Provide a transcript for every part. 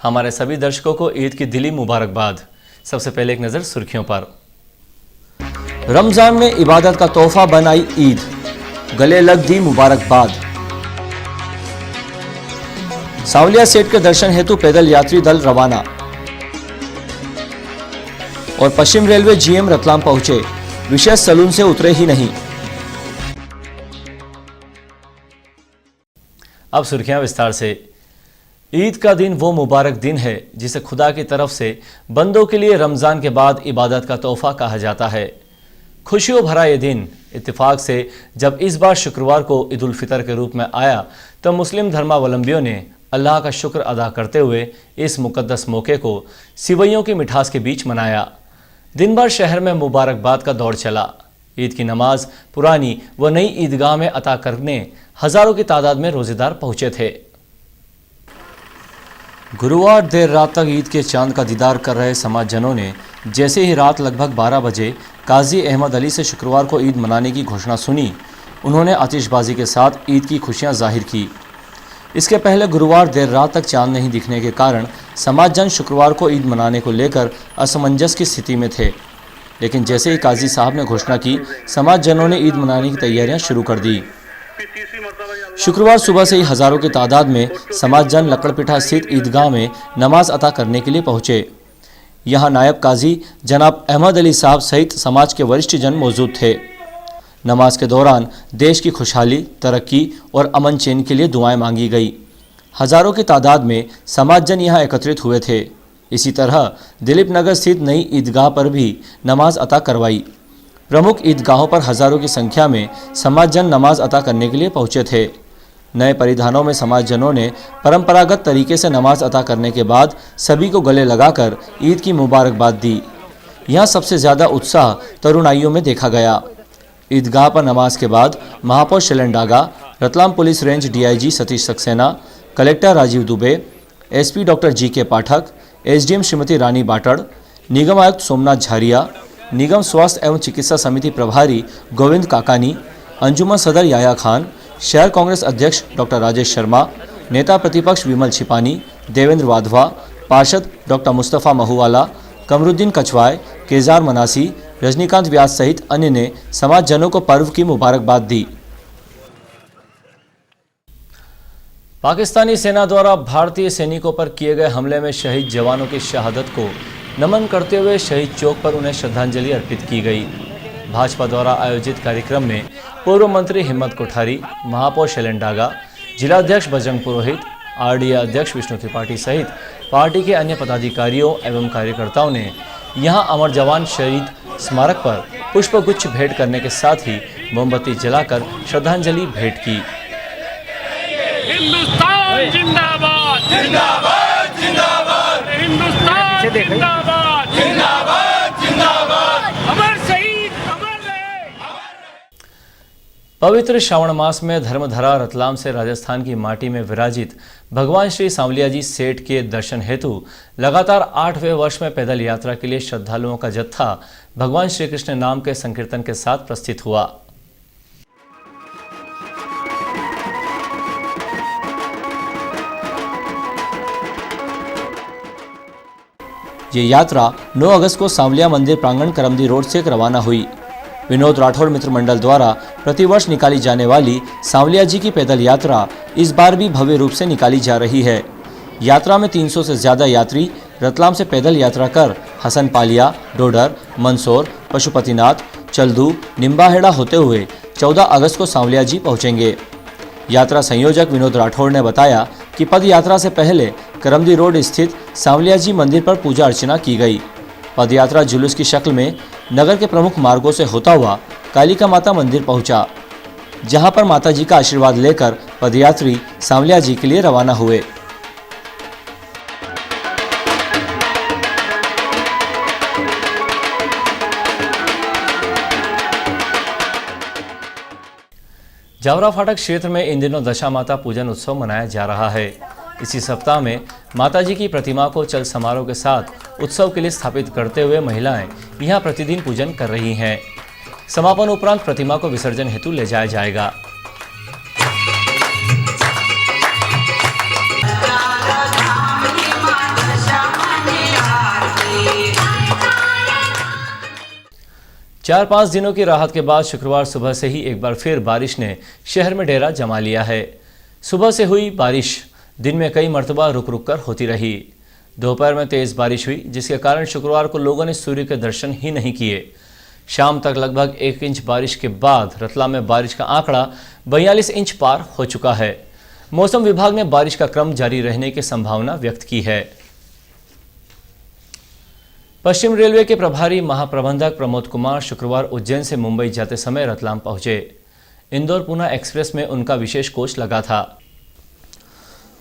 हमारे सभी दर्शकों को ईद की दिली मुबारकबाद। सबसे पहले एक नजर सुर्खियों पर। रमजान में इबादत का तोहफा बनाई ईद, गले लग दी मुबारकबाद। सांवलिया सेठ के दर्शन हेतु पैदल यात्री दल रवाना। और पश्चिम रेलवे जीएम रतलाम पहुंचे, विशेष सलून से उतरे ही नहीं। अब सुर्खियां विस्तार से। ईद का दिन वो मुबारक दिन है जिसे खुदा की तरफ से बंदों के लिए रमजान के बाद इबादत का तोहफा कहा जाता है। खुशियों भरा ये दिन इत्तेफाक से जब इस बार शुक्रवार को ईद उल फितर के रूप में आया तब मुस्लिम धर्मावलंबियों ने अल्लाह का शुक्र अदा करते हुए इस मुकद्दस मौके को सिवैयों की मिठास के बीच मनाया। दिन भर शहर में मुबारकबाद का दौर चला। ईद की नमाज पुरानी व नई ईदगाह में अता करने हजारों की तादाद में रोजेदार पहुंचे थे। गुरुवार देर रात तक ईद के चांद का दीदार कर रहे समाजजनों ने जैसे ही रात लगभग 12 बजे काजी अहमद अली से शुक्रवार को ईद मनाने की घोषणा सुनी, उन्होंने आतिशबाजी के साथ ईद की खुशियां जाहिर की। इसके पहले गुरुवार देर रात तक चांद नहीं दिखने के कारण समाजजन शुक्रवार को ईद मनाने को लेकर असमंजस की स्थिति में थे, लेकिन जैसे ही काजी साहब ने घोषणा की, समाजजनों ने ईद मनाने की तैयारियां शुरू कर दी। शुक्रवार सुबह से ही हजारों की तादाद में समाजजन लकड़पिठा स्थित ईदगाह में नमाज अता करने के लिए पहुंचे। यहां नायब काजी जनाब अहमद अली साहब सहित समाज के वरिष्ठ जन मौजूद थे। नमाज के दौरान देश की खुशहाली, तरक्की और अमन चैन के लिए दुआएं मांगी गई। हजारों की तादाद में समाजजन यहां एकत्रित हुए थे। इसी तरह दिलीप नगर स्थित नई ईदगाह पर भी नमाज अता करवाई। प्रमुख ईदगाहों पर हजारों की संख्या में समाजजन नमाज अता करने के लिए पहुंचे थे। नए परिधानों में समाजजनों ने परंपरागत तरीके से नमाज अता करने के बाद सभी को गले लगाकर ईद की मुबारकबाद दी। यहाँ सबसे ज़्यादा उत्साह तरुणाइयों में देखा गया। ईदगाह पर नमाज के बाद महापौर Shailendra Daga, Ratlam police range DIG Satish Saxena, collector Rajiv Dubey, SP doctor GK. Pathak, SDM Shrimati Rani Batad, निगम आयुक्त सोमनाथ झारिया, निगम स्वास्थ्य एवं चिकित्सा समिति प्रभारी गोविंद काकानी, अंजुमन सदर याया खान, शहर कांग्रेस अध्यक्ष डॉक्टर राजेश शर्मा, नेता प्रतिपक्ष विमल छिपानी, देवेंद्र वाधवा, पार्षद डॉक्टर मुस्तफ़ा महुवाला, कमरुद्दीन कछवाय, केजार मनासी, रजनीकांत व्यास सहित अन्य ने समाजजनों को पर्व की मुबारकबाद दी। पाकिस्तानी सेना द्वारा भारतीय सैनिकों पर किए गए हमले में शहीद जवानों की शहादत को नमन करते हुए शहीद चौक पर उन्हें श्रद्धांजलि अर्पित की गई। भाजपा द्वारा आयोजित कार्यक्रम में पूर्व मंत्री हिम्मत कोठारी, महापौर शैलेंद्र डागा, जिलाध्यक्ष बजरंग पुरोहित, आरडीए अध्यक्ष विष्णु त्रिपाठी सहित पार्टी के अन्य पदाधिकारियों एवं कार्यकर्ताओं ने यहां अमर जवान शहीद स्मारक पर पुष्पगुच्छ भेंट करने के साथ ही मोमबत्ती जलाकर श्रद्धांजलि भेंट की। हिंदुस्तान जिंदाबाद, जिंदाबाद, जिंदाबाद, हिंदुस्तान जिंदाबाद, जिंदाबाद, जिंदाबाद, अमर शहीद अमर रहे। पवित्र श्रावण मास में धर्मधरा रतलाम से राजस्थान की माटी में विराजित भगवान श्री सांवलिया जी सेठ के दर्शन हेतु लगातार 8वें वर्ष में पैदल यात्रा के लिए श्रद्धालुओं का जत्था भगवान श्री कृष्ण नाम के संकीर्तन के साथ प्रस्थित हुआ। ये यात्रा 9 अगस्त को सांवलिया मंदिर प्रांगण करमदी रोड से रवाना हुई। विनोद राठौड़ मित्र मंडल द्वारा प्रतिवर्ष निकाली जाने वाली सांवलिया जी की पैदल यात्रा इस बार भी भव्य रूप से निकाली जा रही है। यात्रा में 300 से ज्यादा यात्री रतलाम से पैदल यात्रा कर हसन पालिया, डोडर, मंदसौर, पशुपतिनाथ, चल्दू, निम्बाहेड़ा होते हुए 14 अगस्त को सांवलिया जी पहुंचेंगे। यात्रा संयोजक विनोद राठौड़ ने बताया कि पद यात्रा से पहले करमदी रोड स्थित सांवलिया जी मंदिर पर पूजा अर्चना की गई। पदयात्रा जुलूस की शक्ल में नगर के प्रमुख मार्गों से होता हुआ कालिका माता मंदिर पहुंचा, जहां पर माता जी का आशीर्वाद लेकर पदयात्री सांवलिया जी के लिए रवाना हुए। जावरा फाटक क्षेत्र में इन दिनों दशा माता पूजन उत्सव मनाया जा रहा है। इसी सप्ताह में माताजी की प्रतिमा को चल समारोह के साथ उत्सव के लिए स्थापित करते हुए महिलाएं यहां प्रतिदिन पूजन कर रही हैं। समापन उपरांत प्रतिमा को विसर्जन हेतु ले जाया जाएगा। 4-5 दिनों की राहत के बाद शुक्रवार सुबह से ही एक बार फिर बारिश ने शहर में डेरा जमा लिया है। सुबह से हुई बारिश दिन में कई मर्तबा रुक रुक कर होती रही। दोपहर में तेज बारिश हुई, जिसके कारण शुक्रवार को लोगों ने सूर्य के दर्शन ही नहीं किए। शाम तक लगभग 1 इंच बारिश के बाद रतलाम में बारिश का आंकड़ा 42 इंच पार हो चुका है। मौसम विभाग ने बारिश का क्रम जारी रहने की संभावना व्यक्त की है। पश्चिम रेलवे के प्रभारी महाप्रबंधक प्रमोद कुमार शुक्रवार उज्जैन से मुंबई जाते समय रतलाम पहुंचे। इंदौर पुणे एक्सप्रेस में उनका विशेष कोच लगा था।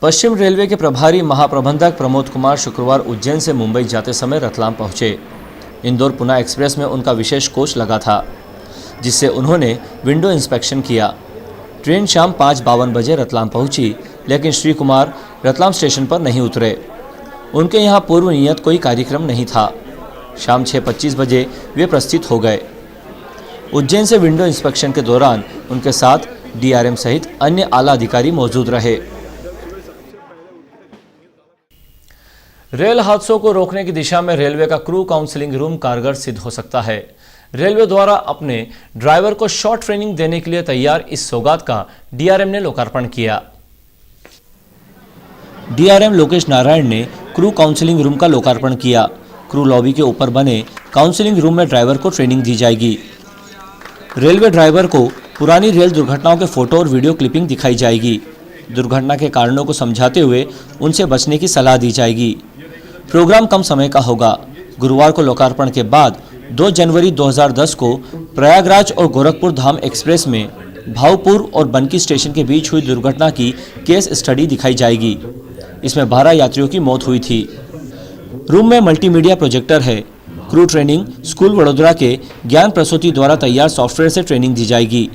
पश्चिम रेलवे के प्रभारी महाप्रबंधक प्रमोद कुमार शुक्रवार उज्जैन से मुंबई जाते समय रतलाम पहुंचे। इंदौर पुणे एक्सप्रेस में उनका विशेष कोच लगा था, जिससे उन्होंने विंडो इंस्पेक्शन किया। ट्रेन शाम 5:52 बजे रतलाम पहुंची, लेकिन श्री कुमार रतलाम स्टेशन पर नहीं उतरे। उनके यहां पूर्व नियत कोई कार्यक्रम नहीं था। शाम 6:25 बजे वे प्रस्थापित हो गए। उज्जैन से विंडो इंस्पेक्शन के दौरान उनके साथ डीआरएम सहित अन्य आला अधिकारी मौजूद रहे। रेल हादसों को रोकने की दिशा में रेलवे का क्रू काउंसलिंग रूम कारगर सिद्ध हो सकता है। रेलवे द्वारा अपने ड्राइवर को शॉर्ट ट्रेनिंग देने के लिए तैयार इस सौगात का डीआरएम ने लोकार्पण किया। डीआरएम लोकेश नारायण ने क्रू काउंसलिंग रूम का लोकार्पण किया। क्रू लॉबी के ऊपर बने काउंसलिंग रूम में ड्राइवर को ट्रेनिंग दी जाएगी। रेलवे ड्राइवर को पुरानी रेल दुर्घटनाओं के फोटो और वीडियो क्लिपिंग दिखाई जाएगी। दुर्घटना के कारणों को समझाते हुए उनसे बचने की सलाह दी जाएगी। प्रोग्राम कम समय का होगा। गुरुवार को लोकार्पण के बाद 2 जनवरी 2010 को प्रयागराज और गोरखपुर धाम एक्सप्रेस में भावपुर और बनकी स्टेशन के बीच हुई दुर्घटना की केस स्टडी दिखाई जाएगी। इसमें 12 यात्रियों की मौत हुई थी। रूम में मल्टीमीडिया प्रोजेक्टर है। क्रू ट्रेनिंग स्कूल वडोदरा के ज्ञान प्रसूति द्वारा तैयार सॉफ्टवेयर से ट्रेनिंग दी जाएगी।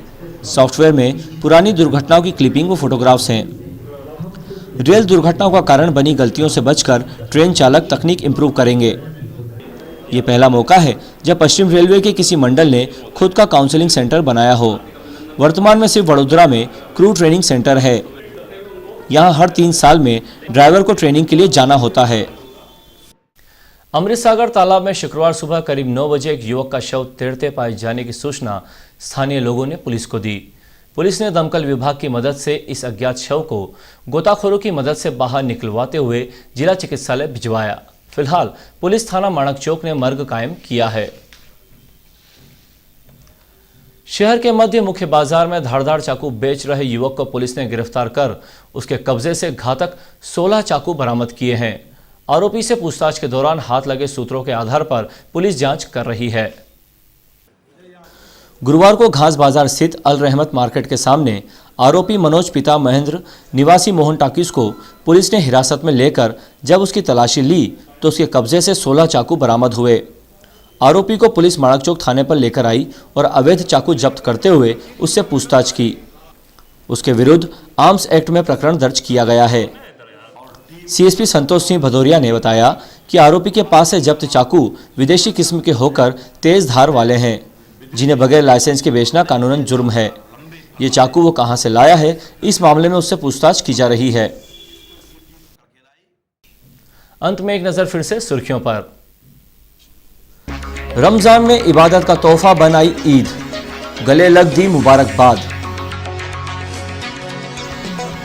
सॉफ्टवेयर में पुरानी दुर्घटनाओं की क्लिपिंग व फोटोग्राफ्स हैं। रेल दुर्घटनाओं का कारण बनी गलतियों से बचकर ट्रेन चालक तकनीक इंप्रूव करेंगे। ये पहला मौका है जब पश्चिम रेलवे के किसी मंडल ने खुद का काउंसलिंग सेंटर बनाया हो। वर्तमान में सिर्फ वडोदरा में क्रू ट्रेनिंग सेंटर है। यहाँ हर 3 साल में ड्राइवर को ट्रेनिंग के लिए जाना होता है। अमृतसागर तालाब में शुक्रवार सुबह करीब 9 बजे एक युवक का शव तैरते पाए जाने की सूचना स्थानीय लोगों ने पुलिस को दी। पुलिस ने दमकल विभाग की मदद से इस अज्ञात शव को गोताखोरों की मदद से बाहर निकलवाते हुए जिला चिकित्सालय भिजवाया। फिलहाल पुलिस थाना माणक चौक ने मर्ग कायम किया है। शहर के मध्य मुख्य बाजार में धारदार चाकू बेच रहे युवक को पुलिस ने गिरफ्तार कर उसके कब्जे से घातक 16 चाकू बरामद किए हैं। आरोपी से पूछताछ के दौरान हाथ लगे सूत्रों के आधार पर पुलिस जांच कर रही है। गुरुवार को घास बाजार स्थित अल रहमत मार्केट के सामने आरोपी मनोज पिता महेंद्र निवासी मोहन टाकीज को पुलिस ने हिरासत में लेकर जब उसकी तलाशी ली तो उसके कब्जे से 16 चाकू बरामद हुए। आरोपी को पुलिस माणक चौक थाने पर लेकर आई और अवैध चाकू जब्त करते हुए उससे पूछताछ की। उसके विरुद्ध आर्म्स एक्ट में प्रकरण दर्ज किया गया है। सीएसपी संतोष सिंह भदौरिया ने बताया कि आरोपी के पास से जब्त चाकू विदेशी किस्म के होकर तेज धार वाले हैं, जिन्हें बगैर लाइसेंस के बेचना कानूनन जुर्म है। ये चाकू वो कहां से लाया है, इस मामले में उससे पूछताछ की जा रही है। अंत में एक नजर फिर से सुर्खियों पर। रमजान में इबादत का तोहफा बन आई ईद, गले लग दी मुबारकबाद।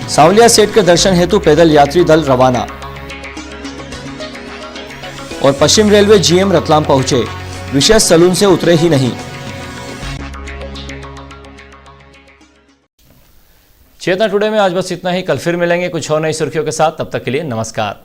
सांवलिया सेठ के दर्शन हेतु पैदल यात्री दल रवाना। और पश्चिम रेलवे जीएम रतलाम पहुंचे, विशेष सलून से उतरे ही नहीं। चेतना टुडे में आज बस इतना ही। कल फिर मिलेंगे कुछ और नई सुर्खियों के साथ। तब तक के लिए नमस्कार।